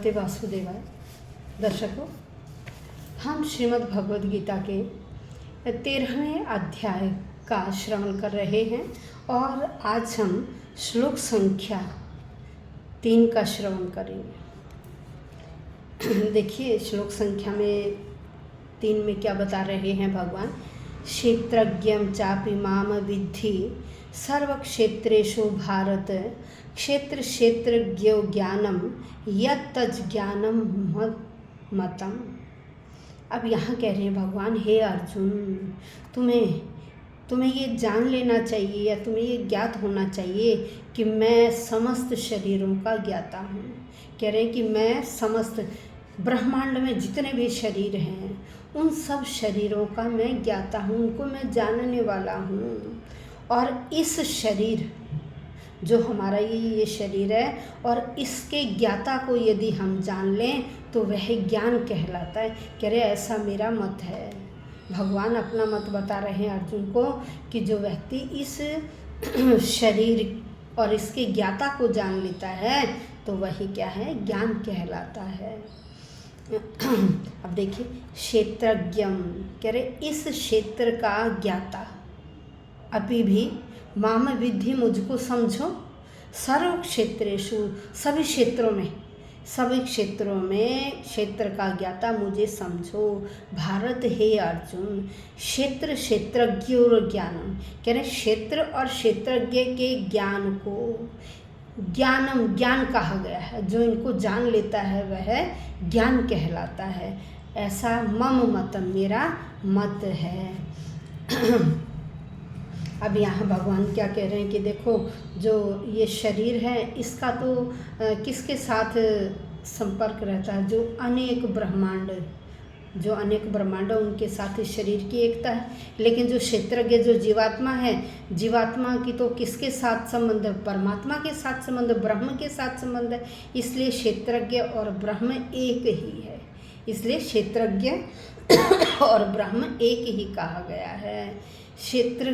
नमस्ते वासुदेवाय। दर्शकों, हम श्रीमद् भगवद गीता के 13वें अध्याय का श्रवण कर रहे हैं और आज हम श्लोक संख्या 3 का श्रवण करेंगे। देखिए, श्लोक संख्या में 3 में क्या बता रहे हैं भगवान। क्षेत्रज्ञं चापि माम विद्धि सर्वक्षेत्रेषु भारत क्षेत्र क्षेत्रज्ञो ज्ञानम यत्तज् ज्ञानम मतम। अब यहाँ कह रहे हैं भगवान, हे अर्जुन, तुम्हें ये जान लेना चाहिए या तुम्हें ये ज्ञात होना चाहिए कि मैं समस्त शरीरों का ज्ञाता हूँ। कह रहे हैं कि मैं समस्त ब्रह्मांड में जितने भी शरीर हैं उन सब शरीरों का मैं ज्ञाता हूँ, उनको मैं जानने वाला हूँ। और इस शरीर जो हमारा ये शरीर है और इसके ज्ञाता को यदि हम जान लें तो वह ज्ञान कहलाता है। कह रहे ऐसा मेरा मत है। भगवान अपना मत बता रहे हैं अर्जुन को कि जो व्यक्ति इस शरीर और इसके ज्ञाता को जान लेता है तो वही क्या है, ज्ञान कहलाता है। अब देखिए, क्षेत्रज्ञम कह रहे इस क्षेत्र का ज्ञाता, अभी भी माम विद्धि मुझको समझो, सर्व क्षेत्रेषु सभी क्षेत्रों में क्षेत्र का ज्ञाता मुझे समझो। भारत हे अर्जुन, क्षेत्र क्षेत्रज्ञोर ज्ञानम कह रहे क्षेत्र और क्षेत्रज्ञ के ज्ञान को ज्ञानम ज्ञान कहा गया है। जो इनको जान लेता है वह ज्ञान कहलाता है। ऐसा मम मतम मेरा मत है। अब यहाँ भगवान क्या कह रहे हैं कि देखो, जो ये शरीर है इसका तो किसके साथ संपर्क रहता है, जो अनेक ब्रह्मांड उनके साथ इस शरीर की एकता है। लेकिन जो क्षेत्रज्ञ जो जीवात्मा है, जीवात्मा की तो किसके साथ संबंध है, परमात्मा के साथ संबंध, ब्रह्म के साथ संबंध है। इसलिए क्षेत्रज्ञ और ब्रह्म एक ही है। इसलिए क्षेत्रज्ञ और ब्रह्म एक ही कहा गया है। क्षेत्र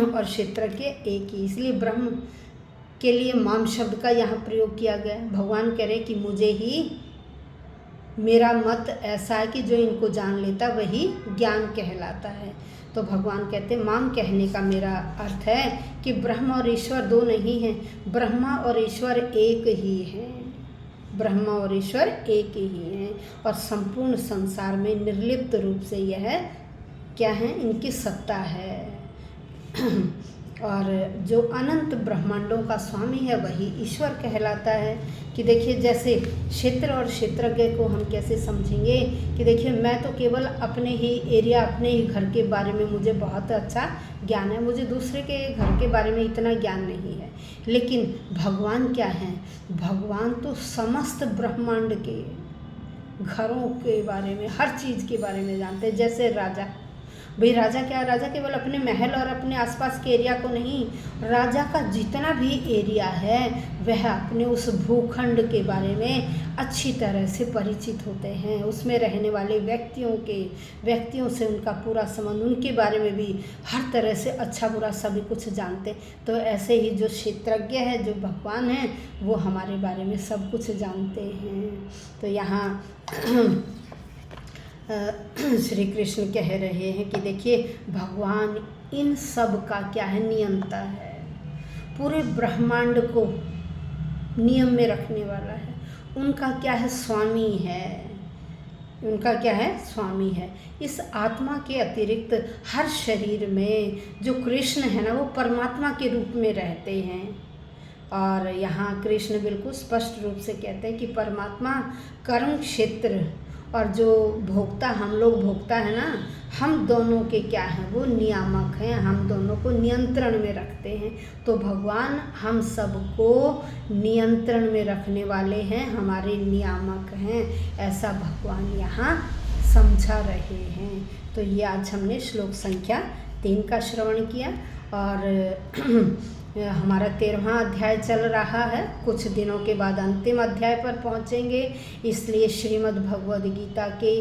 और क्षेत्रज्ञ एक ही, इसलिए ब्रह्म के लिए माम शब्द का यहाँ प्रयोग किया गया। भगवान कह रहे कि मुझे ही मेरा मत ऐसा है कि जो इनको जान लेता वही ज्ञान कहलाता है। तो भगवान कहते माम कहने का मेरा अर्थ है कि ब्रह्म और ईश्वर दो नहीं हैं, ब्रह्मा और ईश्वर एक ही हैं। ब्रह्मा और ईश्वर एक ही हैं और संपूर्ण संसार में निर्लिप्त रूप से यह क्या है, इनकी सत्ता है। और जो अनंत ब्रह्मांडों का स्वामी है वही ईश्वर कहलाता है। कि देखिए, जैसे क्षेत्र और क्षेत्रज्ञ को हम कैसे समझेंगे कि देखिए, मैं तो केवल अपने ही एरिया, अपने ही घर के बारे में मुझे बहुत अच्छा ज्ञान है, मुझे दूसरे के घर के बारे में इतना ज्ञान नहीं है। लेकिन भगवान क्या हैं, भगवान तो समस्त ब्रह्मांड के घरों के बारे में, हर चीज़ के बारे में जानते हैं। जैसे राजा, भाई राजा क्या, राजा केवल अपने महल और अपने आसपास के एरिया को नहीं, राजा का जितना भी एरिया है वह अपने उस भूखंड के बारे में अच्छी तरह से परिचित होते हैं। उसमें रहने वाले व्यक्तियों से उनका पूरा संबंध, उनके बारे में भी हर तरह से अच्छा बुरा सभी कुछ जानते। तो ऐसे ही जो क्षेत्रज्ञ है, जो भगवान हैं, वो हमारे बारे में सब कुछ जानते हैं। तो यहाँ श्री कृष्ण कह रहे हैं कि देखिए, भगवान इन सब का क्या है, नियंता है। पूरे ब्रह्मांड को नियम में रखने वाला है। उनका क्या है, स्वामी है। उनका क्या है, स्वामी है। इस आत्मा के अतिरिक्त हर शरीर में जो कृष्ण है ना, वो परमात्मा के रूप में रहते हैं। और यहाँ कृष्ण बिल्कुल स्पष्ट रूप से कहते हैं कि परमात्मा कर्म क्षेत्र और जो भोक्ता, हम लोग भोक्ता है ना, हम दोनों के क्या हैं, वो नियामक हैं, हम दोनों को नियंत्रण में रखते हैं। तो भगवान हम सबको नियंत्रण में रखने वाले हैं, हमारे नियामक हैं, ऐसा भगवान यहाँ समझा रहे हैं। तो ये आज हमने श्लोक संख्या 3 का श्रवण किया और हमारा 13वां अध्याय चल रहा है। कुछ दिनों के बाद अंतिम अध्याय पर पहुंचेंगे। इसलिए श्रीमद् भगवद गीता के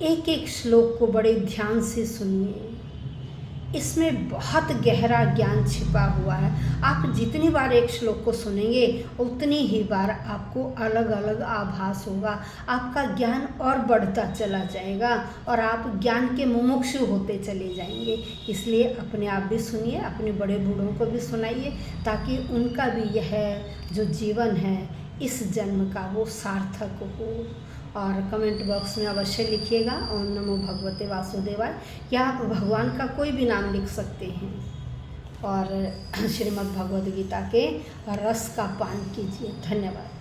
एक एक श्लोक को बड़े ध्यान से सुनिए। इसमें बहुत गहरा ज्ञान छिपा हुआ है। आप जितनी बार एक श्लोक को सुनेंगे उतनी ही बार आपको अलग अलग आभास होगा, आपका ज्ञान और बढ़ता चला जाएगा और आप ज्ञान के मुमुक्षु होते चले जाएंगे। इसलिए अपने आप भी सुनिए, अपने बड़े बूढ़ों को भी सुनाइए, ताकि उनका भी यह जो जीवन है इस जन्म का वो सार्थक हो। और कमेंट बॉक्स में अवश्य लिखिएगा ओम नमो भगवते वासुदेवाय, या आप भगवान का कोई भी नाम लिख सकते हैं और श्रीमद् भगवद गीता के रस का पान कीजिए। धन्यवाद।